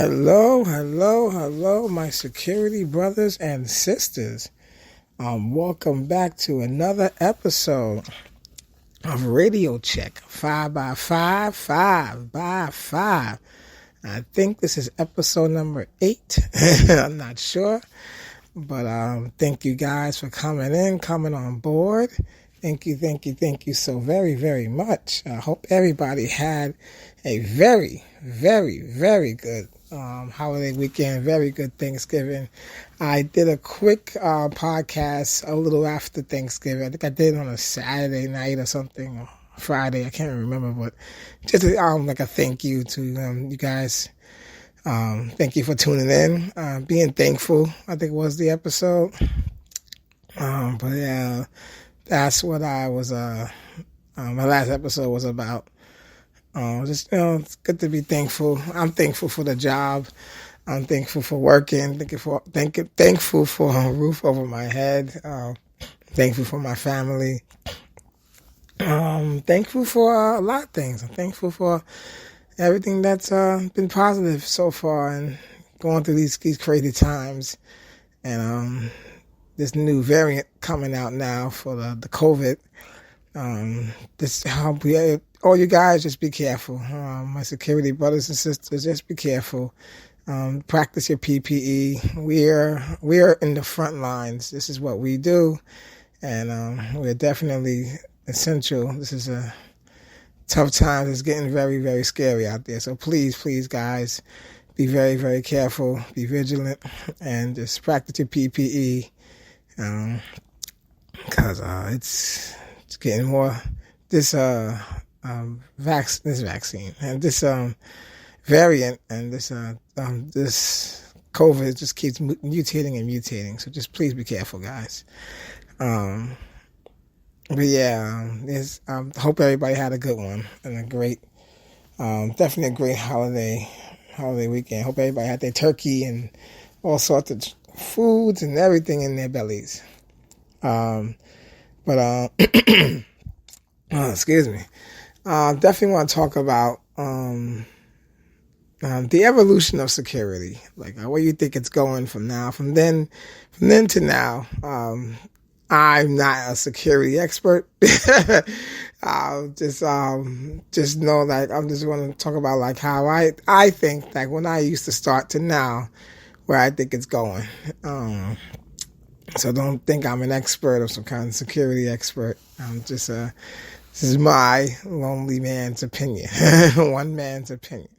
Hello, hello, hello, my security brothers and sisters. Welcome back to another episode of Radio Check 5 by 5, 5 by 5. I think this is episode number 8. I'm not sure, but thank you guys for coming on board. Thank you so very, very much. I hope everybody had a very, very, very good holiday weekend, very good Thanksgiving. I did a quick podcast a little after Thanksgiving. I think I did it on a Saturday night or something, or Friday. I can't remember, but just like a thank you to you guys. Thank you for tuning in, being thankful, I think was the episode. But yeah, that's what I was, my last episode was about. It's good to be thankful. I'm thankful for the job. I'm thankful for working. Thankful for a roof over my head. Thankful for my family. Thankful for a lot of things. I'm thankful for everything that's been positive so far, and going through these crazy times. And this new variant coming out now for the COVID. All you guys, just be careful. My security brothers and sisters, just be careful. Practice your PPE. We're in the front lines. This is what we do, and we're definitely essential. This is a tough time. It's getting very, very scary out there. So please, guys, be very, very careful. Be vigilant, and just practice your PPE. Because it's getting more. This vaccine and this variant and this COVID just keeps mutating. So just please be careful, guys. But yeah, hope everybody had a good one and a great, definitely a great holiday weekend. Hope everybody had their turkey and all sorts of foods and everything in their bellies. Excuse me. Definitely want to talk about the evolution of security, like where you think it's going from then to now. I'm not a security expert. I'll just know, like, I'm just want to talk about like how I think, like, when I used to start to now, where I think it's going. So don't think I'm an expert or some kind of security expert. I'm just this is my lonely man's opinion, one man's opinion.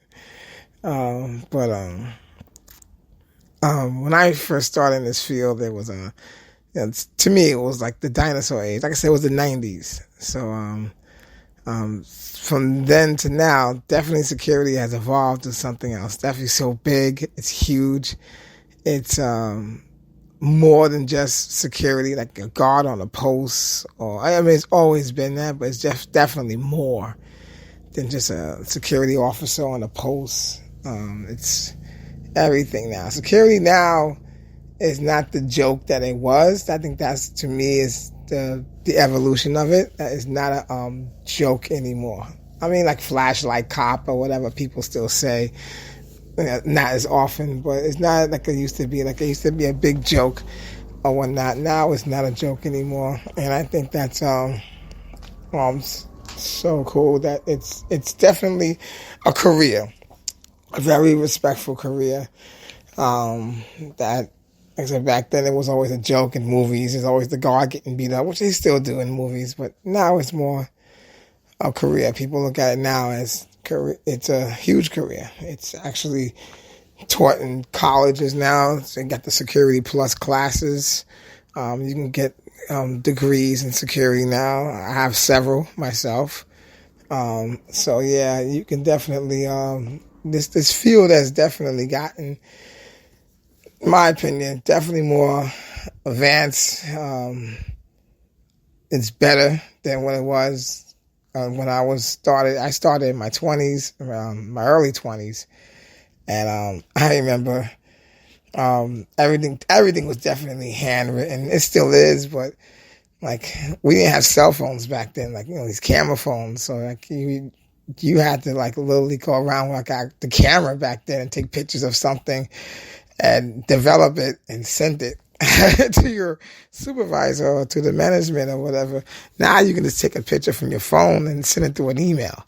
When I first started in this field, there was to me, it was like the dinosaur age. Like I said, it was the 90s. So, from then to now, definitely security has evolved to something else. Definitely so big. It's huge. It's, more than just security, like a guard on a post, it's always been that, but it's just definitely more than just a security officer on a post. It's everything now. Security now is not the joke that it was. I think that's, to me, is the evolution of it. That is not a joke anymore. I mean, like flashlight cop or whatever people still say. Not as often, but it's not like it used to be. Like, it used to be a big joke or whatnot. Now it's not a joke anymore, and I think that's so cool that it's definitely a career, a very respectful career. That, like I said, back then it was always a joke in movies. There's always the guard getting beat up, which they still do in movies, but now it's more a career. People look at it now as career. It's a huge career. It's actually taught in colleges now. So you got the Security Plus classes. You can get degrees in security now. I have several myself. So yeah, you can definitely this field has definitely gotten, in my opinion, definitely more advanced. It's better than what it was. When I started in my 20s, around my early 20s, and I remember everything was definitely handwritten. It still is, but like, we didn't have cell phones back then, like, these camera phones. So like, you you had to like literally go around with like the camera back then and take pictures of something and develop it and send it to your supervisor or to the management or whatever. Now you can just take a picture from your phone and send it through an email.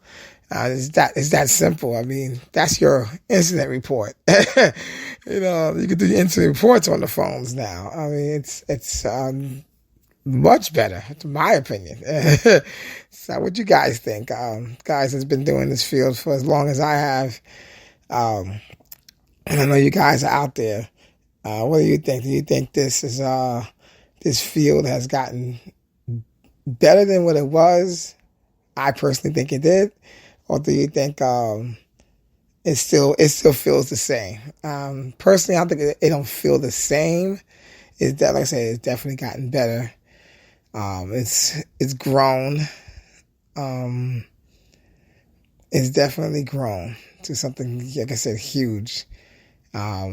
It's that simple. I mean, that's your incident report. You can do incident reports on the phones now. I mean, it's much better, to my opinion. So, what you guys think? Guys has been doing this field for as long as I have, and I know you guys are out there. What do you think? Do you think this field has gotten better than what it was? I personally think it did. Or do you think it still feels the same? Personally, I don't think it don't feel the same. Like I said, it's definitely gotten better. It's grown. It's definitely grown to something, like I said, huge. Now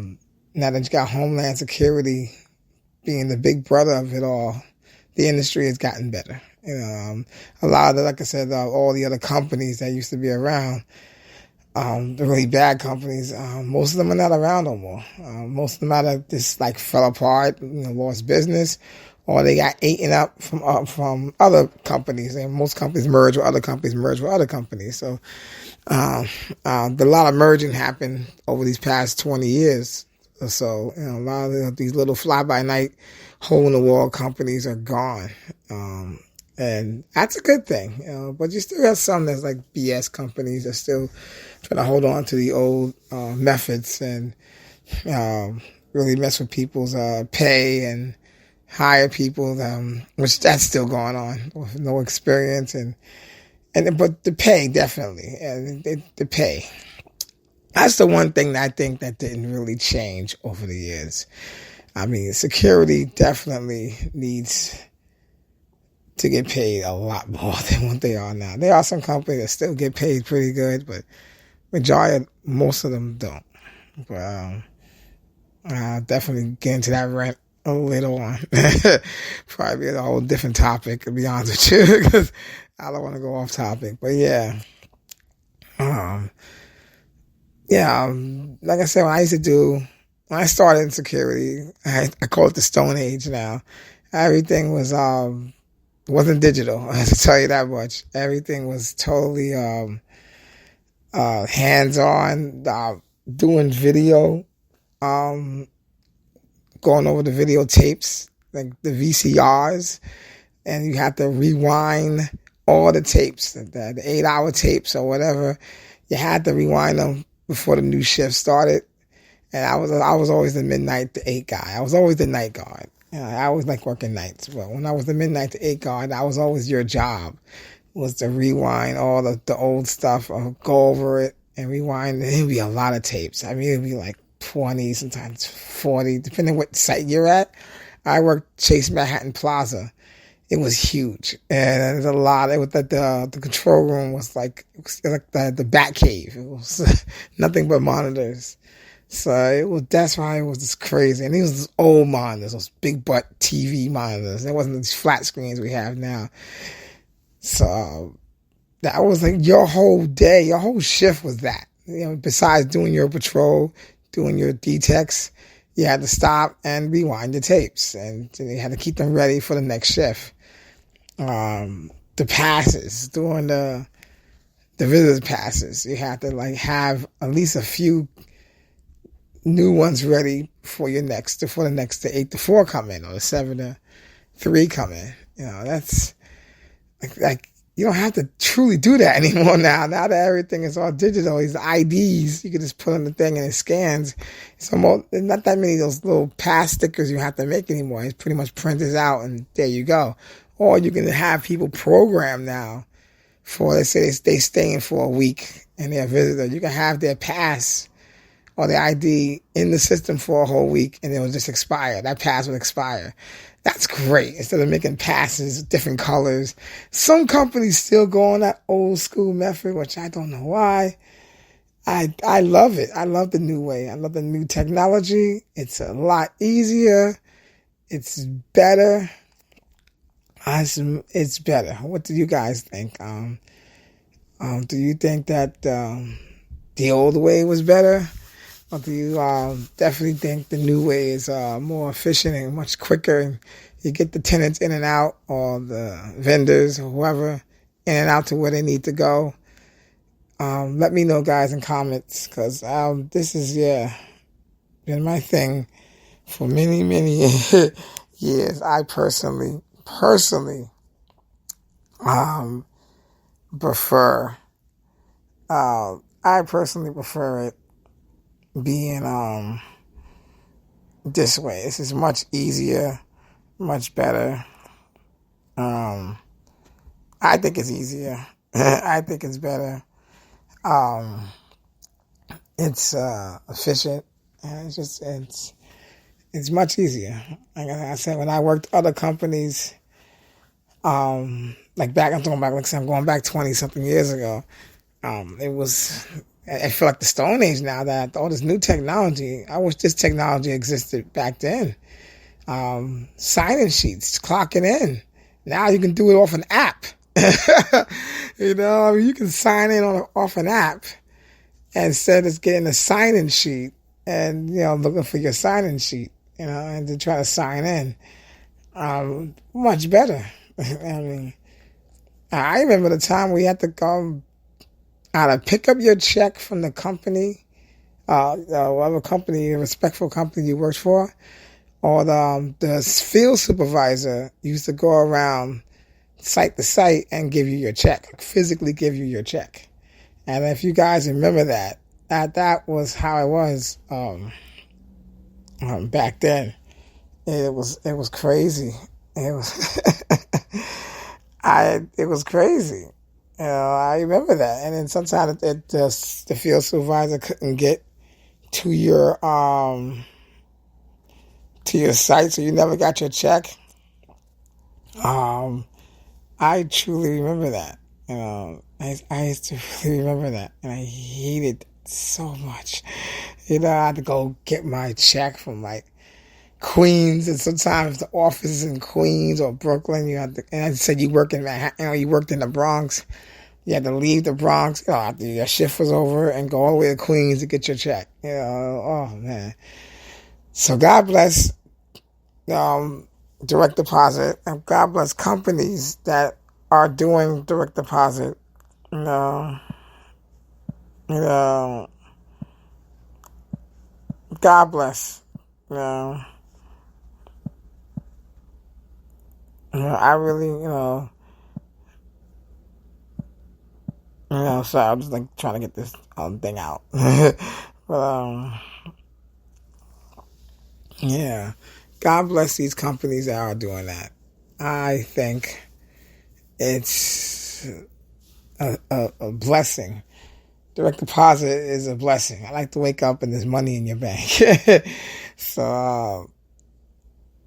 that you got Homeland Security being the big brother of it all, the industry has gotten better. A lot of the, like I said, all the other companies that used to be around, the really bad companies, most of them are not around no more. Most of them either just like fell apart, lost business, or they got eaten up from other companies. And most companies merge with other companies, So a lot of merging happened over these past 20 years or so. A lot of these little fly-by-night, hole-in-the-wall companies are gone. And that's a good thing, but you still have some that's like BS companies that still trying to hold on to the old methods and really mess with people's pay and hire people, which that's still going on with no experience but the pay definitely, and the pay. That's the one thing that I think that didn't really change over the years. I mean, security definitely needs to get paid a lot more than what they are now. There are some companies that still get paid pretty good, but most of them don't. But I'll definitely get into that rant a little on. Probably a whole different topic, to be honest with you, because I don't want to go off topic. But yeah. Like I said, when I started in security, I call it the Stone Age now. Everything wasn't digital, I have to tell you that much. Everything was totally hands-on, doing video, going over the videotapes, like the VCRs, and you have to rewind all the tapes, the 8-hour tapes or whatever. You had to rewind them before the new shift started. And I was always the midnight to 8 guy. I was always the night guard. I always like working nights. But when I was the midnight to 8 guard, that was always your job, was to rewind all the old stuff or go over it and rewind. It would be a lot of tapes. I mean, it would be like 20, sometimes 40, depending what site you're at. I worked Chase Manhattan Plaza. It was huge. And there's a lot. It was the control room was like the bat cave. It was nothing but monitors. So that's why it was just crazy. And these was old monitors, those big butt TV monitors. It wasn't these flat screens we have now. So that was like your whole day, your whole shift was that. Besides doing your patrol, doing your detects, you had to stop and rewind the tapes. And you had to keep them ready for the next shift. The passes, doing the visitor passes, you had to like have at least a few new ones ready for the next the 8 to 4 come in or the 7 to 3 come in. That's like you don't have to truly do that anymore now. Now that everything is all digital, these IDs, you can just put on the thing and it scans. So there's not that many of those little pass stickers you have to make anymore. It's pretty much printed out and there you go. Or you can have people program now for, let's say they stay in for a week and they're a visitor. You can have their pass or their ID in the system for a whole week and it will just expire. That pass will expire. That's great. Instead of making passes, different colors. Some companies still go on that old school method, which I don't know why. I love it. I love the new way. I love the new technology. It's a lot easier. It's better. It's better. What do you guys think? Do you think that the old way was better? Or do you definitely think the new way is more efficient and much quicker, and you get the tenants in and out, or the vendors or whoever in and out to where they need to go? Let me know, guys, in comments, because this is, been my thing for many, many years. I personally prefer, it being this way. This is much easier, much better. I think it's easier. I think it's better. It's efficient, and it's much easier. Like I said, when I worked other companies, like I'm going back 20 something years ago. It was, I feel like the Stone Age now, that all this new technology. I wish this technology existed back then. Sign-in sheets, clocking in. Now you can do it off an app. You can sign in off an app instead of getting a sign-in sheet and, looking for your sign-in sheet, and to try to sign in. Much better. I remember the time we had to go out and pick up your check from the company, whatever company, respectful company you worked for, or the field supervisor used to go around site to site and give you your check, physically give you your check. And if you guys remember that was how it was back then. It was crazy. It was it was crazy. I remember that. And then sometimes the field supervisor couldn't get to your site, so you never got your check. I truly remember that. I used to really remember that, and I hated it so much. I had to go get my check from like Queens, and sometimes the office is in Queens or Brooklyn. And I said you work in Manhattan, or you worked in the Bronx. You had to leave the Bronx after your shift was over and go all the way to Queens to get your check. Oh man. So God bless direct deposit, and God bless companies that are doing direct deposit. God bless. I really, sorry, I'm just like trying to get this thing out. But yeah, God bless these companies that are doing that. I think it's a blessing. Direct deposit is a blessing. I like to wake up and there's money in your bank. So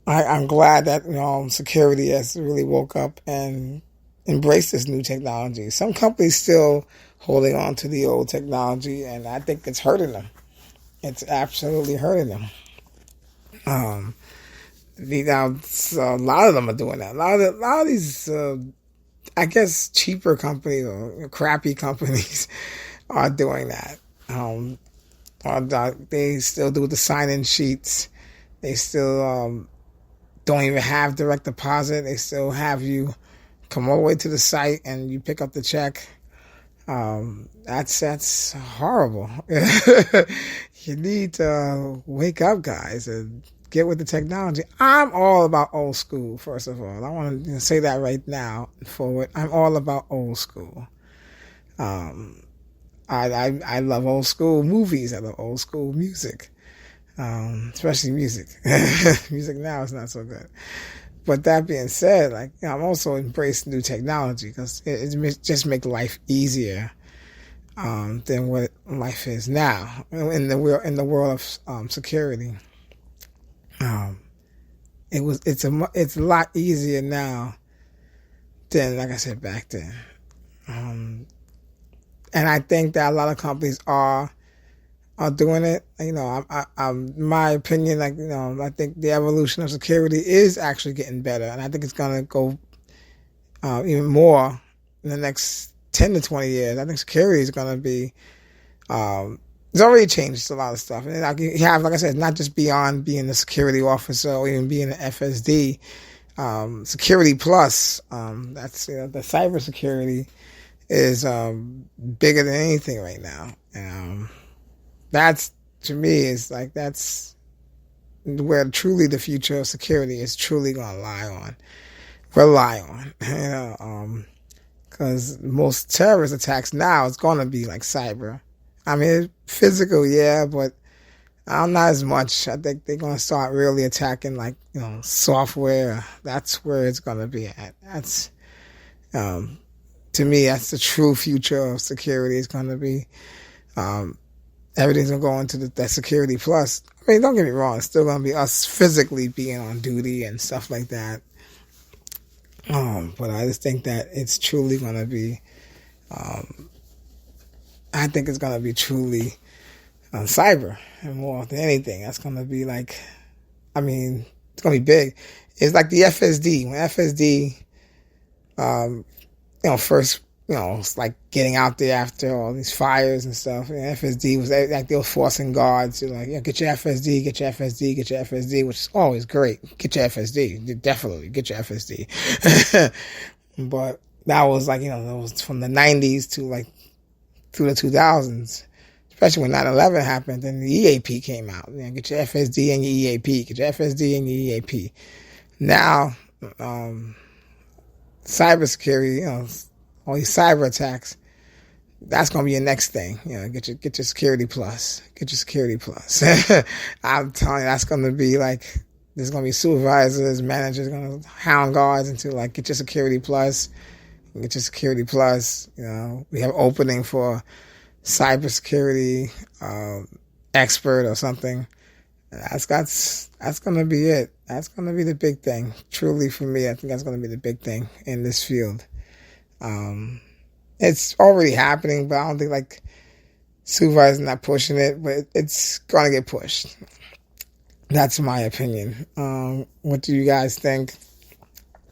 I'm glad that security has really woke up and embraced this new technology. Some companies still holding on to the old technology, and I think it's hurting them. It's absolutely hurting them. A lot of them are doing that. A lot of these, I guess, cheaper companies or crappy companies are doing that. They still do the sign-in sheets. They still don't even have direct deposit. They still have you come all the way to the site and you pick up the check. That's horrible. You need to wake up, guys, and get with the technology. I'm all about old school, first of all. I want to say that right now forward. I'm all about old school. I love old school movies. I love old school music, especially music. Music now is not so good. But that being said, I'm also embracing new technology because it just makes life easier than what life is now in the world of security. It's a lot easier now than, like I said, back then. And I think that a lot of companies are doing it. My opinion, I think the evolution of security is actually getting better, and I think it's gonna go even more in the next 10 to 20 years, I think security is going to be, it's already changed a lot of stuff. And like you have, like I said, not just beyond being a security officer or even being an FSD, Security Plus, that's, the cybersecurity is, bigger than anything right now. That's, to me, is like, that's where truly the future of security is truly going to rely on, because most terrorist attacks now is going to be like cyber. I mean, physical, yeah, but not as much. I think they're going to start really attacking, like, software. That's where it's going to be at. That's, to me, that's the true future of security. It's going to be, everything's going to go into that Security Plus. I mean, don't get me wrong. It's still going to be us physically being on duty and stuff like that. But I just think that it's truly going to be, I think it's going to be truly cyber, and more than anything. That's going to be like, I mean, it's going to be big. It's like the FSD. When FSD, first, it's like getting out there after all these fires and stuff. And FSD was like they were forcing guards to like, get your FSD, get your FSD, get your FSD, which is always great. Get your FSD. Definitely get your FSD. But that was like, that was from the 90s to like through the 2000s. Especially when 9/11 happened, then the EAP came out. Get your FSD and your EAP. Get your FSD and your EAP. Now, cybersecurity, all these cyber attacks, that's going to be your next thing. Get your Security Plus. Get your Security Plus. I'm telling you, that's going to be like, there's going to be supervisors, managers going to hound guards into like, get your Security Plus. Get your Security Plus. We have opening for cybersecurity expert or something. That's going to be it. That's going to be the big thing. Truly, for me, I think that's going to be the big thing in this field. It's already happening, but I don't think like supervisors not pushing it, but it's going to get pushed. That's my opinion. What do you guys think?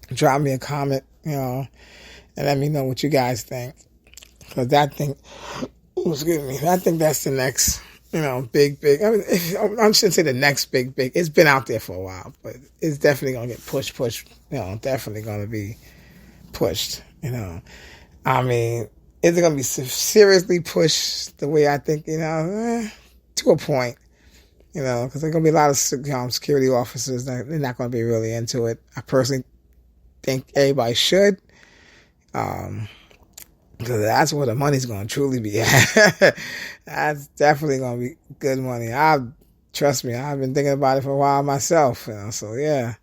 Drop me a comment, and let me know what you guys think. Because that thing, I think that's the next, big. I mean, I shouldn't say the next big. It's been out there for a while, but it's definitely going to get pushed, definitely going to be pushed, I mean, is it going to be seriously pushed the way I think, to a point, because there's going to be a lot of security officers that they're not going to be really into it. I personally think everybody should, because that's where the money's going to truly be at. That's definitely going to be good money. Trust me, I've been thinking about it for a while myself, so yeah,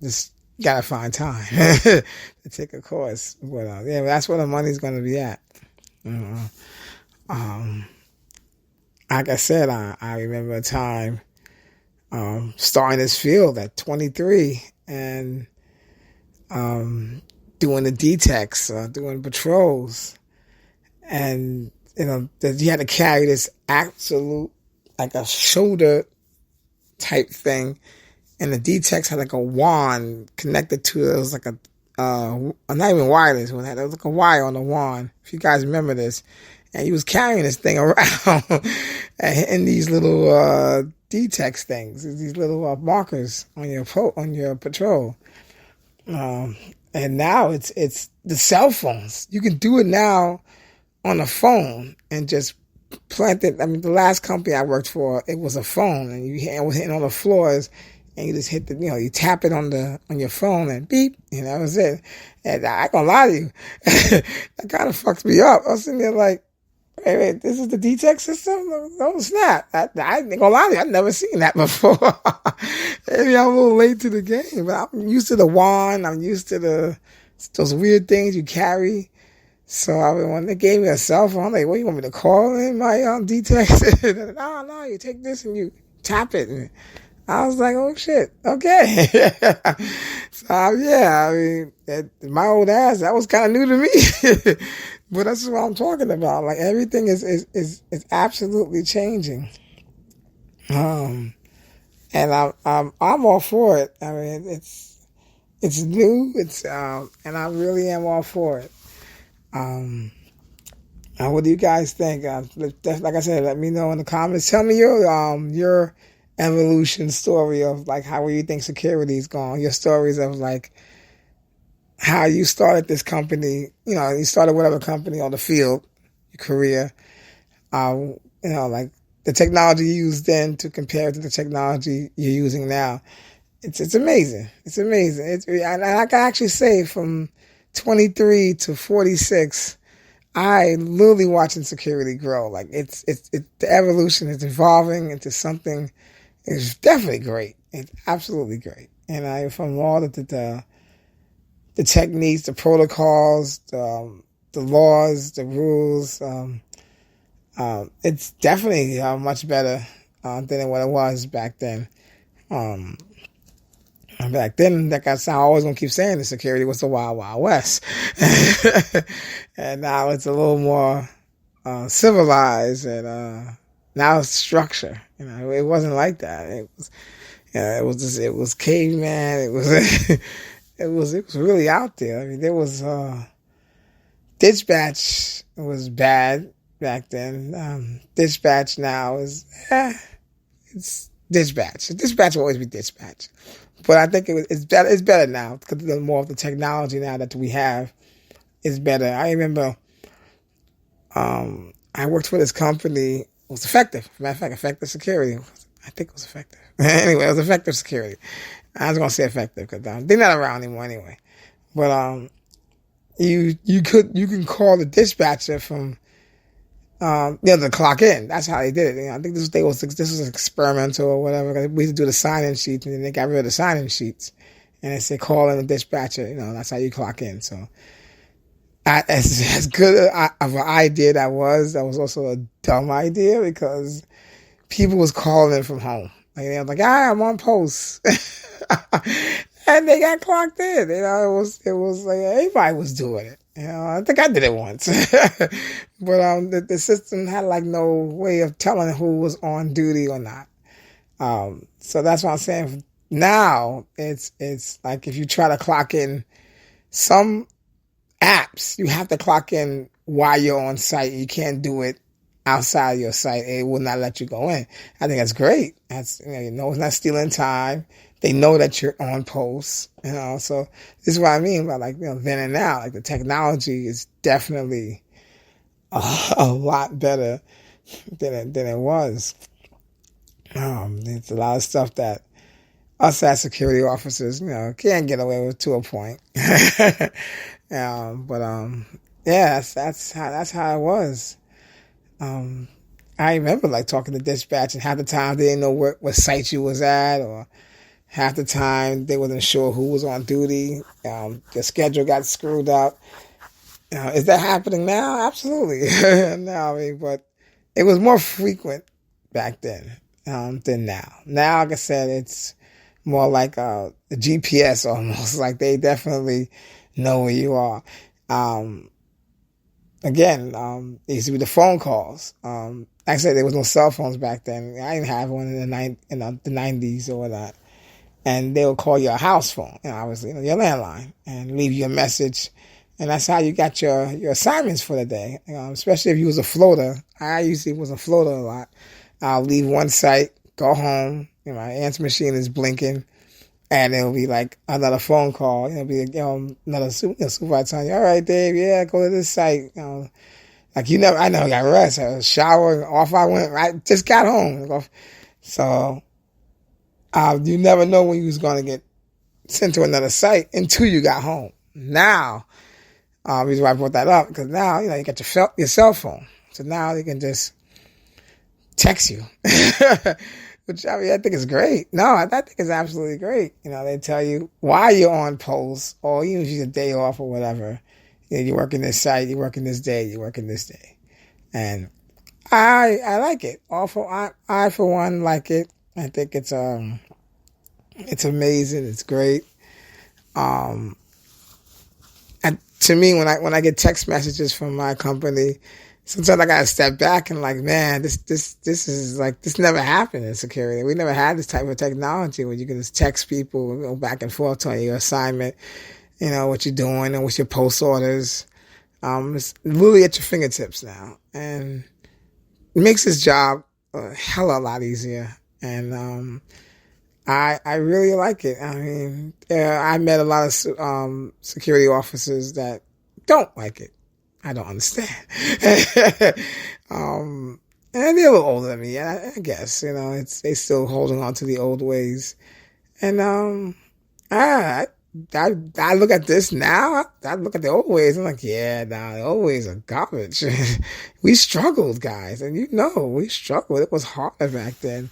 just gotta find time to take a course. But yeah, that's where the money's gonna be at. Like I said, I remember a time starting this field at 23 and doing the DTECs, doing patrols, and that you had to carry this absolute like a shoulder type thing. And the DTECs had like a wand connected to it. It was like not even wireless. It was like a wire on the wand. If you guys remember this. And he was carrying this thing around and hitting these little DTECs things, these little markers on your patrol. And now it's the cell phones. You can do it now on a phone and just plant it. I mean, the last company I worked for, it was a phone, and it was hitting on the floors. And you just hit you tap it on your phone and beep, that was it. And I ain't gonna lie to you, that kind of fucked me up. I was sitting there like, wait, this is the DTEC system? No, it's not. I ain't gonna lie to you, I've never seen that before. Maybe I'm a little late to the game, but I'm used to the wand. I'm used to those weird things you carry. So when they gave me a cell phone, I'm like, what, you want me to call in my DTEC? No, you take this and you tap it. And I was like, oh shit, okay. So yeah, I mean, my old ass, that was kind of new to me. But that's what I'm talking about. Like everything is absolutely changing. And I'm all for it. I mean, it's new. And I really am all for it. What do you guys think? Like I said, let me know in the comments. Tell me your evolution story of like how you think security's gone. Your stories of like how you started this company. You started whatever company on the field, your career. Like the technology you used then to compare it to the technology you're using now. It's amazing. It's amazing. And I can actually say from 23 to 46. I literally watching security grow. Like it's the evolution is evolving into something. It's definitely great. It's absolutely great. And from all the techniques, the protocols, the laws, the rules, it's definitely much better than what it was back then. Back then, like I always gonna keep saying, the security was the Wild Wild West, and now it's a little more civilized, and now it's structure. It wasn't like that. It was caveman. It was it was really out there. I mean, there was dispatch was bad back then. Dispatch now is it's dispatch. Dispatch will always be dispatch. But I think it's better. It's better now because the more of the technology now that we have is better. I remember, I worked for this company. It was Effective. As a matter of fact, Effective Security. I think it was Effective. Anyway, it was Effective Security. I was gonna say Effective because they're not around anymore anyway. But you can call the dispatcher from to clock in. That's how they did it. I think this was experimental or whatever. We used to do the sign-in sheets, and then they got rid of the sign-in sheets, and they said call in the dispatcher. That's how you clock in. So, as good of an idea that was also a dumb idea because people was calling in from home. Like they was like, I'm on post, and they got clocked in. It was like everybody was doing it. I think I did it once, but the system had like no way of telling who was on duty or not. So that's what I'm saying. Now it's like if you try to clock in some apps, you have to clock in while you're on site. You can't do it outside your site. It will not let you go in. I think that's great. It's not stealing time. They know that you're on post, so this is what I mean by like, then and now, like the technology is definitely a lot better than it was. There's a lot of stuff that us as security officers, can't get away with to a point. Yeah, that's how it was. I remember like talking to dispatch and half the time they didn't know what site you was at, or half the time they wasn't sure who was on duty. The schedule got screwed up. Is that happening now? Absolutely. No, but it was more frequent back then than now. Now, like I said, it's more like a GPS almost. Like they definitely know where you are. Again, it used to be the phone calls. Like I said, there was no cell phones back then. I didn't have one in the 90s or whatnot. And they'll call your house phone, obviously, your landline, and leave you a message. And that's how you got your assignments for the day, especially if you was a floater. I usually was a floater a lot. I'll leave one site, go home, my answer machine is blinking, and it'll be like another phone call. It'll be another supervisor telling you, all right, Dave, yeah, go to this site. Like I never got rest. I was shower, off I went, right, just got home. So, you never know when you was going to get sent to another site until you got home. Now, the reason why I brought that up, because now, you got your cell phone. So now they can just text you, which I think is great. No, I think it's absolutely great. They tell you why you're on post, or even if you a day off or whatever. You're working this site, you're working this day, you're working this day. And I like it. I for one like it. I think it's amazing. It's great. And to me, when I get text messages from my company, sometimes I gotta step back and like, man, this is like, this never happened in security. We never had this type of technology where you can just text people, go back and forth, tell you your assignment, what you're doing and what's your post orders. It's literally at your fingertips now, and it makes his job a hell of a lot easier. And I really like it. I mean, I met a lot of security officers that don't like it. I don't understand. And they're a little older than me, I guess. They still holding on to the old ways. And I look at this now. I look at the old ways. I'm like, yeah, nah, the old ways are garbage. We struggled, guys, and we struggled. It was harder back then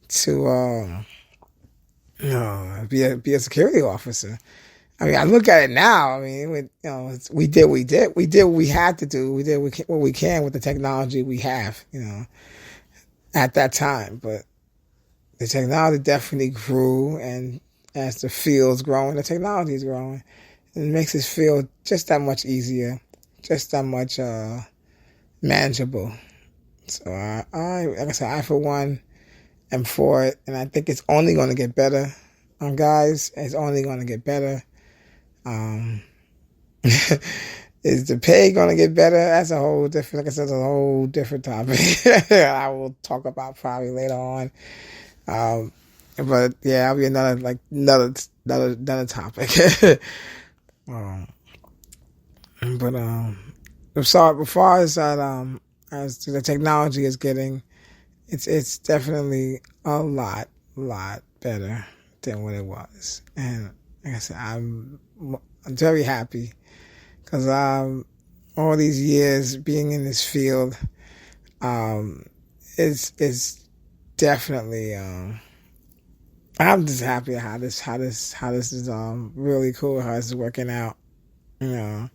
to be a security officer. I mean, I look at it now. I mean, we did what we did. We did what we had to do. We did what we can with the technology we have, at that time. But the technology definitely grew, and as the field's growing, the technology is growing. It makes it feel just that much easier, just that much manageable. So like I said, I for one am for it, and I think it's only going to get better. Guys, it's only going to get better. Is the pay going to get better? That's a whole different, like I said, a whole different topic. I will talk about probably later on. But yeah, that'll be another topic. As far as that, as the technology is getting, it's definitely a lot better than what it was. And like I said, I'm very happy because all these years being in this field, it's definitely I'm just happy how this is really cool, how it's working out, and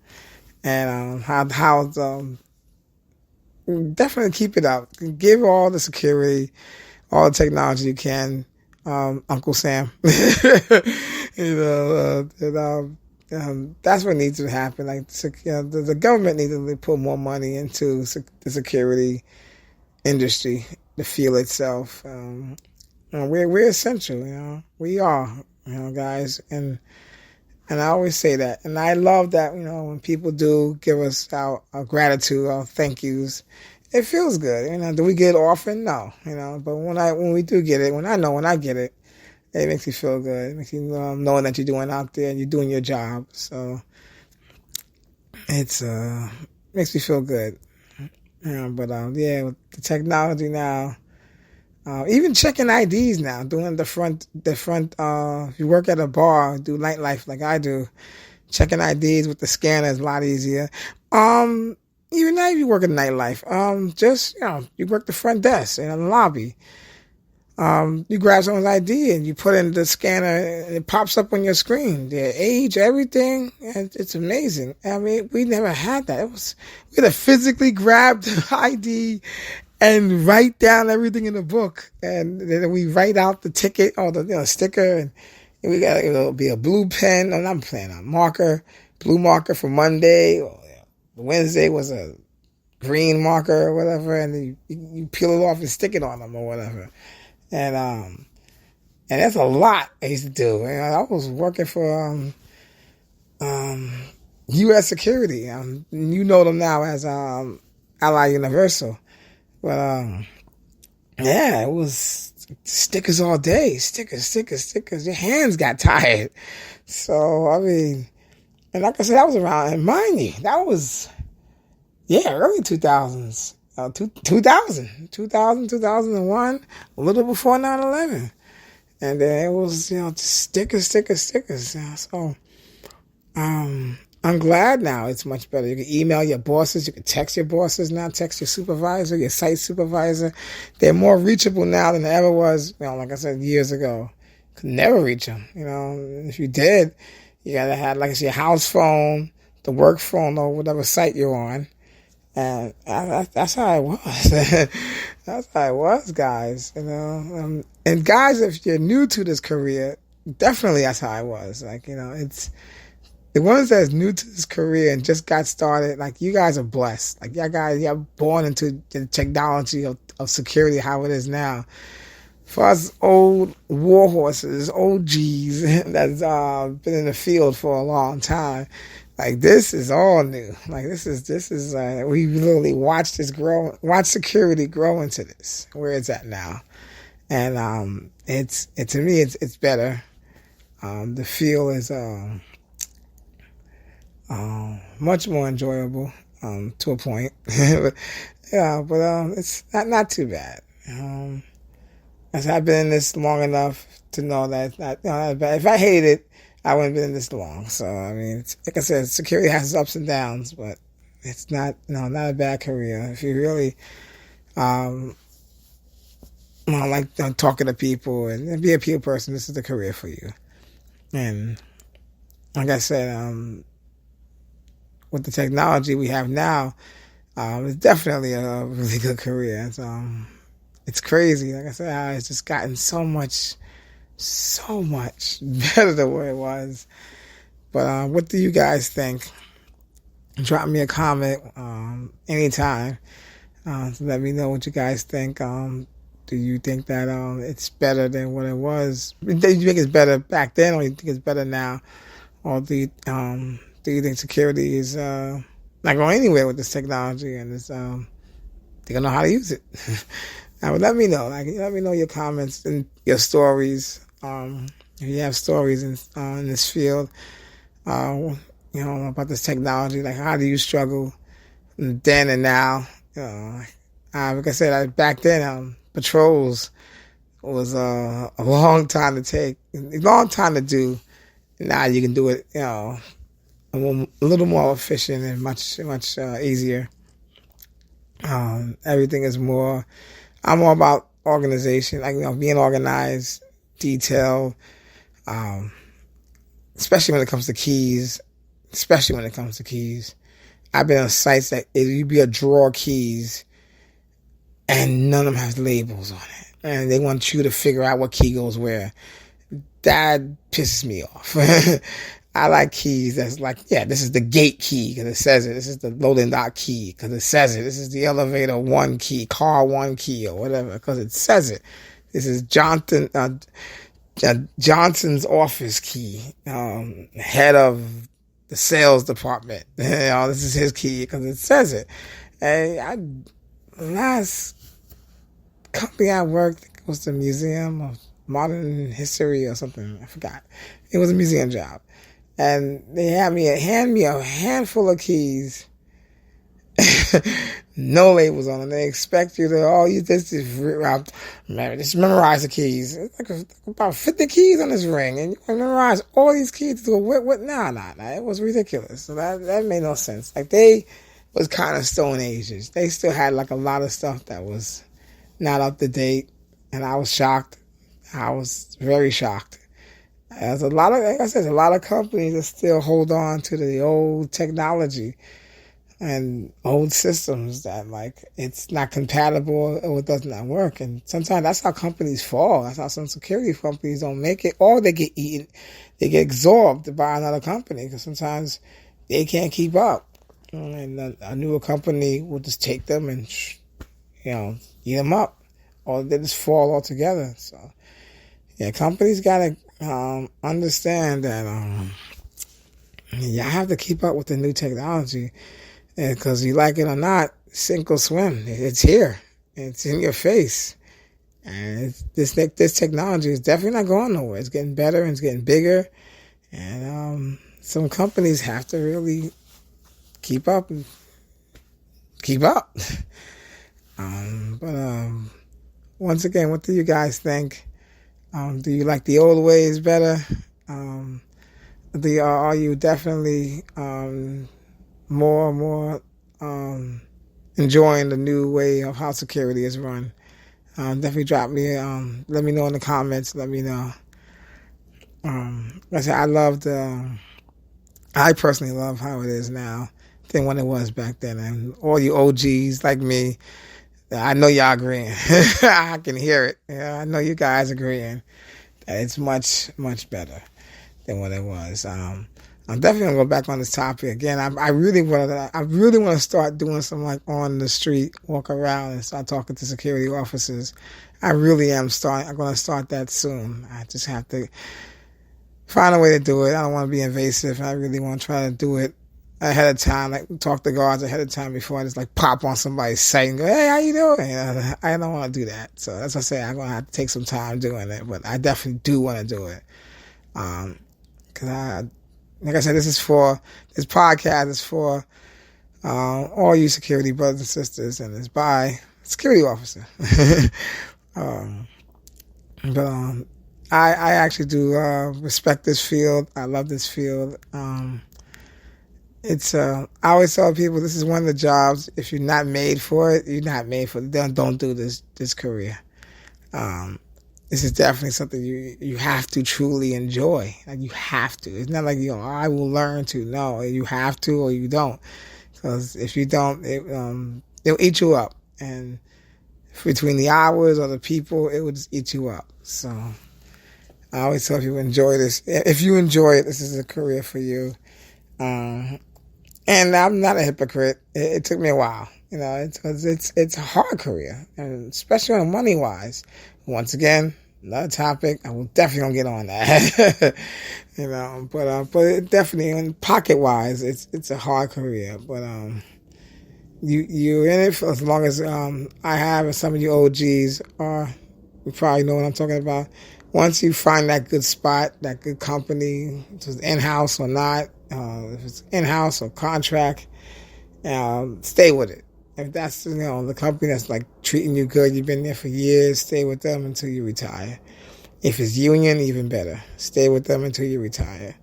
how definitely keep it up. Give all the security, all the technology you can, Uncle Sam. That's what needs to happen. Like the government needs to put more money into the security industry, the field itself. We're essential, we are, guys, and I always say that, and I love that, when people do give us our gratitude, our thank yous, it feels good. Do we get it often? No, but when we do get it, when I get it, it makes you feel good. It makes you knowing that you're doing out there and you're doing your job. So it's makes me feel good. But with the technology now. Even checking IDs now, doing the front, if you work at a bar, do nightlife like I do, checking IDs with the scanner is a lot easier. Even now if you work at nightlife, you work the front desk in the lobby. You grab someone's ID and you put in the scanner and it pops up on your screen, their age, everything. And it's amazing. I mean, we never had that. We had to physically grab the ID and write down everything in the book, and then we write out the ticket or the sticker, and it'll be a blue pen. I'm playing a marker, blue marker for Monday. Or Wednesday was a green marker or whatever, and then you peel it off and stick it on them or whatever. And that's a lot I used to do. I was working for U.S. Security. You know them now as Ally Universal. But, it was stickers all day. Stickers. Your hands got tired. So, I mean, and like I said, that was around, and mind you, that was, early 2000s. 2000, 2001, a little before 9/11. And then it was, just stickers. So, I'm glad now it's much better. You can email your bosses. You can text your bosses now. Text your supervisor, your site supervisor. They're more reachable now than they ever was, like I said, years ago. Could never reach them. If you did, you gotta have, like I said, your house phone, the work phone, or whatever site you're on. And that's how it was. That's how it was, guys. And guys, if you're new to this career, definitely that's how it was. Like, it's the ones that's new to this career and just got started. Like, you guys are blessed. Like, y'all guys, you're born into the technology of security, how it is now. For us old war horses, OGs that's been in the field for a long time, Like this is all new. Like this is we literally watched watch security grow into this where it's at now, and it's to me it's better. The feel is much more enjoyable to a point. But, it's not too bad. I've been in this long enough to know that it's not that bad. If I hated it, I wouldn't have been in this long. So I mean, like I said, security has its ups and downs, but it's not not a bad career. If you really like talking to people and be a people person, this is the career for you. And like I said, with the technology we have now, it's definitely a really good career. It's crazy. Like I said, how it's just gotten so much better than what it was. But what do you guys think? Drop me a comment anytime to let me know what you guys think. Do you think that it's better than what it was? Do you think it's better back then, or do you think it's better now? Or do you think security is not going anywhere with this technology and this they don't know how to use it? Now, let me know. Let me know your comments and your stories. If you have stories in this field, about this technology, like how do you struggle then and now? Like I said, back then, patrols was a long time to take, a long time to do. Now you can do it, a little more efficient and much easier. Everything is more. I'm more about organization, like being organized, detailed, especially when it comes to keys. I've been on sites that you'd be a drawer of keys, and none of them has labels on it, and they want you to figure out what key goes where. That pisses me off. I like keys that's like, yeah, this is the gate key because it says it. This is the loading dock key because it says it. This is the elevator 1 key, car 1 key, or whatever because it says it. This is Johnson's office key, head of the sales department. This is his key because it says it. And last company I worked was the Museum of Modern History or something. I forgot. It was a museum job. And they hand me a handful of keys, no labels on them. They expect you to, just memorize the keys. It's like about 50 keys on this ring, and you memorize all these keys to go, what? Nah. It was ridiculous. So that made no sense. Like, they was kind of Stone Ages. They still had like a lot of stuff that was not up to date, and I was shocked. I was very shocked. There's a lot of companies that still hold on to the old technology and old systems that it's not compatible or it does not work. And sometimes that's how companies fall. That's how some security companies don't make it, or they get eaten, they get absorbed by another company because sometimes they can't keep up. And a newer company will just take them and, eat them up, or they just fall altogether. So, yeah, companies gotta understand that you have to keep up with the new technology, because you like it or not, sink or swim. It's here. It's in your face, and this technology is definitely not going nowhere. It's getting better and it's getting bigger, and some companies have to really keep up. But once again, what do you guys think? Do you like the old ways better? Are you definitely more enjoying the new way of how security is run? Definitely drop me. Let me know in the comments. Let me know. Like I said, I personally love how it is now than when it was back then. And all you OGs like me, I know y'all agreeing. I can hear it. Yeah, I know you guys agreeing that it's much better than what it was. I'm definitely gonna go back on this topic again. I really want to start doing some on the street, walk around and start talking to security officers. I really am I'm gonna start that soon. I just have to find a way to do it. I don't want to be invasive. I really want to try to do it ahead of time, like talk to guards ahead of time before I just like pop on somebody's site and go, hey, how you doing? I don't want to do that. So that's what I say. I'm going to have to take some time doing it, but I definitely do want to do it. Cause like I said, this podcast is for, all you security brothers and sisters, and it's by security officer. I actually do respect this field. I love this field. It's I always tell people this is one of the jobs. If you're not made for it, you're not made for it. Don't do this career. This is definitely something you have to truly enjoy. Like you have to. It's not like I will learn to. No, you have to or you don't. Because if you don't, it'll eat you up. And between the hours or the people, it will just eat you up. So I always tell people enjoy this. If you enjoy it, this is a career for you. And I'm not a hypocrite. It took me a while. It's a hard career, and especially on money wise. Once again, another topic. I will definitely get on that. But it definitely, pocket wise, it's a hard career. But you're in it for as long as I have, and some of you OGs you probably know what I'm talking about. Once you find that good spot, that good company, if it's in-house or not, if it's in-house or contract, stay with it. If that's, the company that's like treating you good, you've been there for years, stay with them until you retire. If it's union, even better. Stay with them until you retire.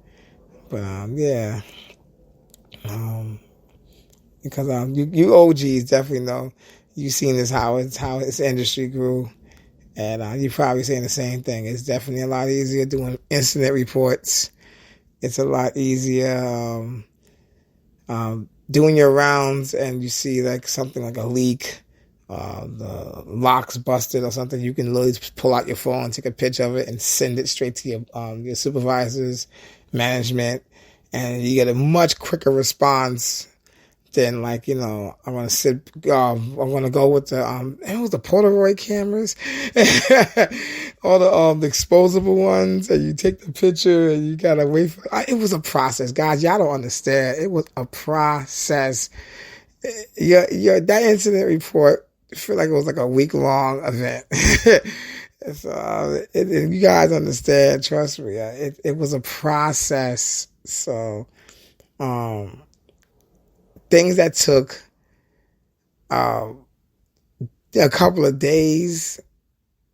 But, because you OGs definitely know, you've seen this, how this industry grew. And you're probably saying the same thing. It's definitely a lot easier doing incident reports. It's a lot easier doing your rounds, and you see like something like a leak, the lock's busted or something. You can literally pull out your phone, take a picture of it, and send it straight to your supervisors, management, and you get a much quicker response than like, I'm going to go with it was the Polaroid cameras, all the disposable ones, and you take the picture and you got to wait for it. Was a process, guys. Y'all don't understand. It was a process. That incident report, I feel like it was like a week-long event. So, you guys understand, trust me. It was a process. So, things that took a couple of days,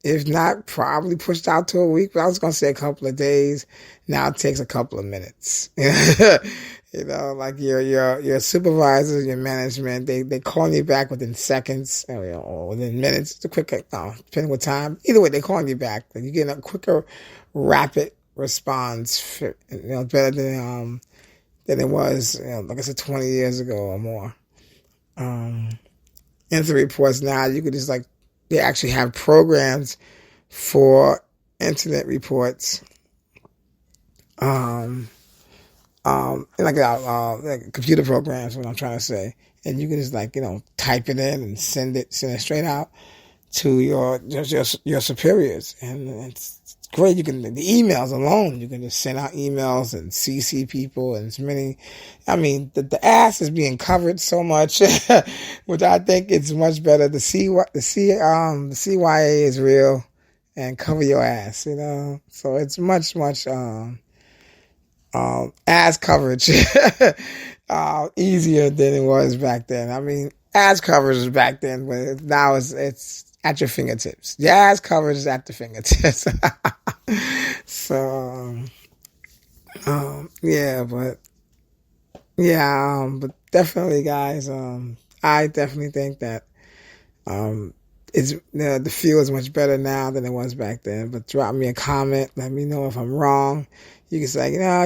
if not probably pushed out to a week, but I was going to say a couple of days. Now it takes a couple of minutes. Like your supervisors, your management, they call you back within seconds, or within minutes. It's a quicker, depending what time. Either way, they call you back. Like you get a quicker, rapid response, better than it was, like I said, 20 years ago or more. Incident reports now, you could just they actually have programs for incident reports. Like computer programs, what I'm trying to say. And you can just type it in and send it straight out to your superiors. And it's great. You can, the emails alone, you can just send out emails and CC people, and as many, the ass is being covered so much, which I think it's much better to see what the CYA is real and cover your ass, so it's much ass coverage, easier than it was back then. Ass coverage was back then, but now it's at your fingertips. The ass coverage is at the fingertips. So, but definitely, guys, I definitely think that, the field is much better now than it was back then. But drop me a comment. Let me know if I'm wrong. You can say, no,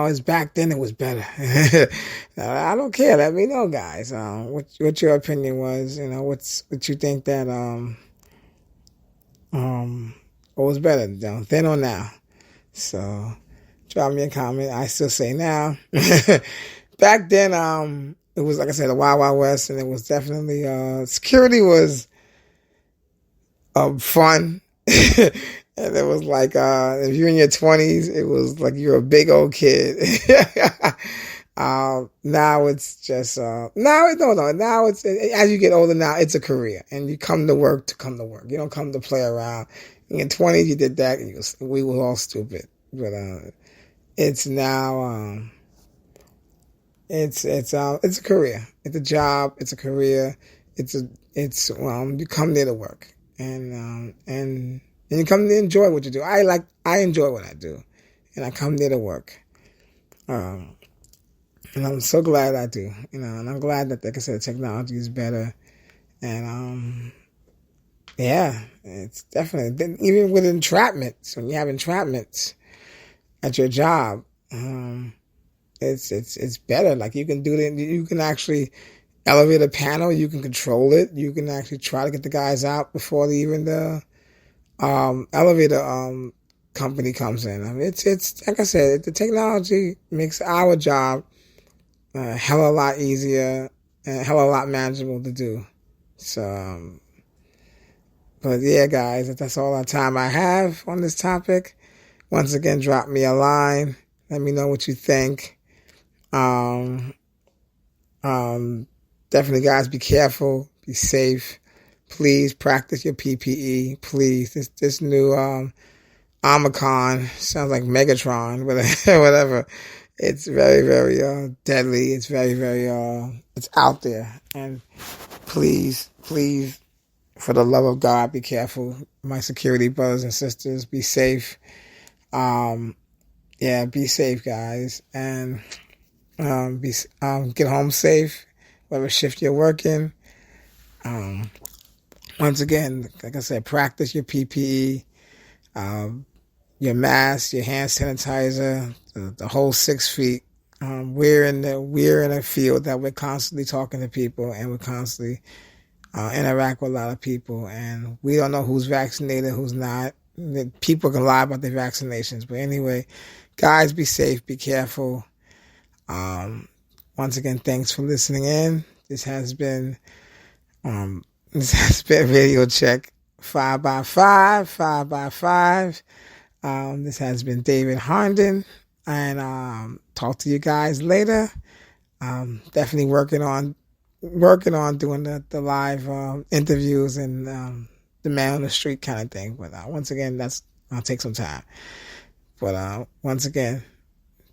it's back then it was better. I don't care. Let me know, guys. What your opinion was. What you think that what was better, then or now. So drop me a comment. I still say now. Back then, it was, like I said, the Wild Wild West, and it was definitely security was fun. And it was like, if you're in your 20s, it was like you're a big old kid. Now it's just now it's as you get older now it's a career and you come to work. You don't come to play around. In your 20s you did that and we were all stupid. But it's now it's a career. It's a job. It's a career. You come there to work and you come to enjoy what you do. I enjoy what I do, and I come there to work. And I'm so glad I do, and I'm glad that, like I said, technology is better. And, yeah, it's definitely, even with entrapments, when you have entrapments at your job, it's better. Like you can actually elevate a panel, you can control it, you can actually try to get the guys out before even the, elevator, company comes in. I mean, it's, like I said, the technology makes our job a hell of a lot easier and a hell of a lot manageable to do. So, but yeah, guys, that's all the time I have on this topic. Once again, drop me a line. Let me know what you think. Definitely, guys, be careful, be safe. Please practice your PPE. Please, this new Omicron sounds like Megatron, whatever. It's very, very deadly. It's very, very it's out there. And please, for the love of God, be careful. My security brothers and sisters, be safe. Be safe, guys, and get home safe, whatever shift you're working. Once again, like I said, practice your PPE, your mask, your hand sanitizer, the whole 6 feet. We're in a field that we're constantly talking to people, and we're constantly interact with a lot of people, and we don't know who's vaccinated, who's not. People can lie about their vaccinations, but anyway, guys, be safe, be careful. Once again, thanks for listening in. This has been Radio Check 5x5, 5x5. This has been David Harnden, and talk to you guys later. Definitely working on doing the live interviews and the man on the street kind of thing. But once again, I'll take some time. But once again,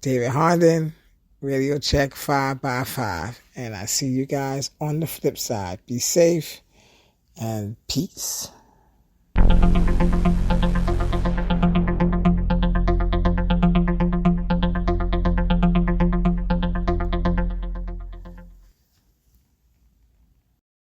David Harnden, Radio Check 5x5, and I see you guys on the flip side. Be safe and peace.